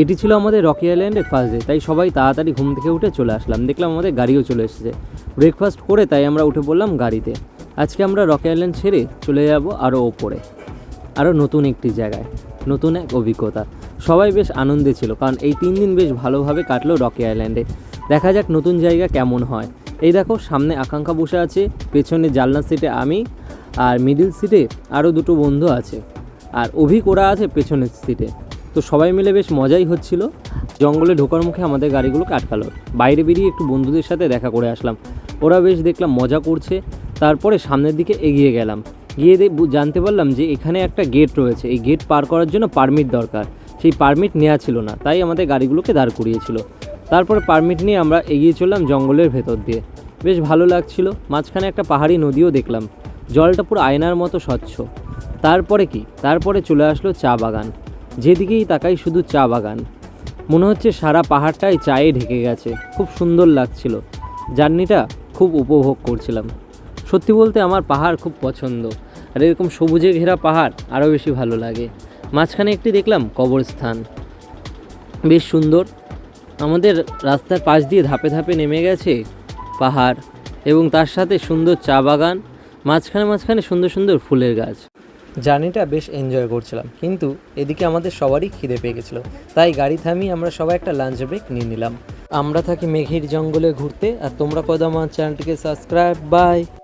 এটি ছিল আমাদের রকি আইল্যান্ডের ফার্স্ট ডে, তাই সবাই তাড়াতাড়ি ঘুম থেকে উঠে চলে আসলাম। দেখলাম আমাদের গাড়িও চলে এসেছে। ব্রেকফাস্ট করে তাই আমরা উঠে পড়লাম গাড়িতে। আজকে আমরা রকি আইল্যান্ড ছেড়ে চলে যাব আরও ওপরে, আরও নতুন একটি জায়গায়, নতুন এক অভিজ্ঞতা। সবাই বেশ আনন্দে ছিল, কারণ এই 3 দিন বেশ ভালোভাবে কাটলো রকি আইল্যান্ডে। দেখা যাক নতুন জায়গা কেমন হয়। এই দেখো, সামনে আকাঙ্ক্ষা বসে আছে, পেছনে জানলার সিটে আমি, আর মিডিল সিটে আরও 2 বন্ধু আছে, আর অভিক ওরা আছে পেছনের সিটে। তো সবাই মিলে বেশ মজাই হচ্ছিল। জঙ্গলে ঢোকার মুখে আমাদের গাড়িগুলোকে আটকালো। বাইরে বেরিয়ে একটু বন্ধুদের সাথে দেখা করে আসলাম। ওরা বেশ দেখলাম মজা করছে। তারপরে সামনের দিকে এগিয়ে গেলাম। গিয়ে জানতে পারলাম যে এখানে একটা গেট রয়েছে। এই গেট পার করার জন্য পারমিট দরকার। সেই পারমিট নেওয়া ছিল না, তাই আমাদের গাড়িগুলোকে দাঁড় করিয়েছিল। তারপরে পারমিট নিয়ে আমরা এগিয়ে চললাম জঙ্গলের ভেতর দিয়ে। বেশ ভালো লাগছিল। মাঝখানে একটা পাহাড়ি নদীও দেখলাম, জলটা পুরো আয়নার মতো স্বচ্ছ। তারপরে চলে আসলো চা বাগান। যেদিকেই তাকাই শুধু চা বাগান। মনে হচ্ছে সারা পাহাড়টাই চায়ে ঢেকে গেছে। খুব সুন্দর লাগছিল। জার্নিটা খুব উপভোগ করছিলাম। সত্যি বলতে আমার পাহাড় খুব পছন্দ, আর এরকম সবুজে ঘেরা পাহাড় আরও বেশি ভালো লাগে। মাঝখানে একটি দেখলাম কবরস্থান, বেশ সুন্দর। আমাদের রাস্তার পাশ দিয়ে ধাপে ধাপে নেমে গেছে পাহাড়, এবং তার সাথে সুন্দর চা বাগান, মাঝখানে সুন্দর সুন্দর ফুলের গাছ। জার্নিটা বেশ এনজয় করছিলাম, কিন্তু এদিকে আমাদের সবারই খিদে পেয়ে গেছিলো। তাই গাড়ি থামিয়ে আমরা সবাই একটা লাঞ্চ ব্রেক নিয়ে নিলাম। আমরা থাকি মেঘের জঙ্গলে ঘুরতে, আর তোমরা কদম আমার চ্যানেলটিকে সাবস্ক্রাইব। বাই।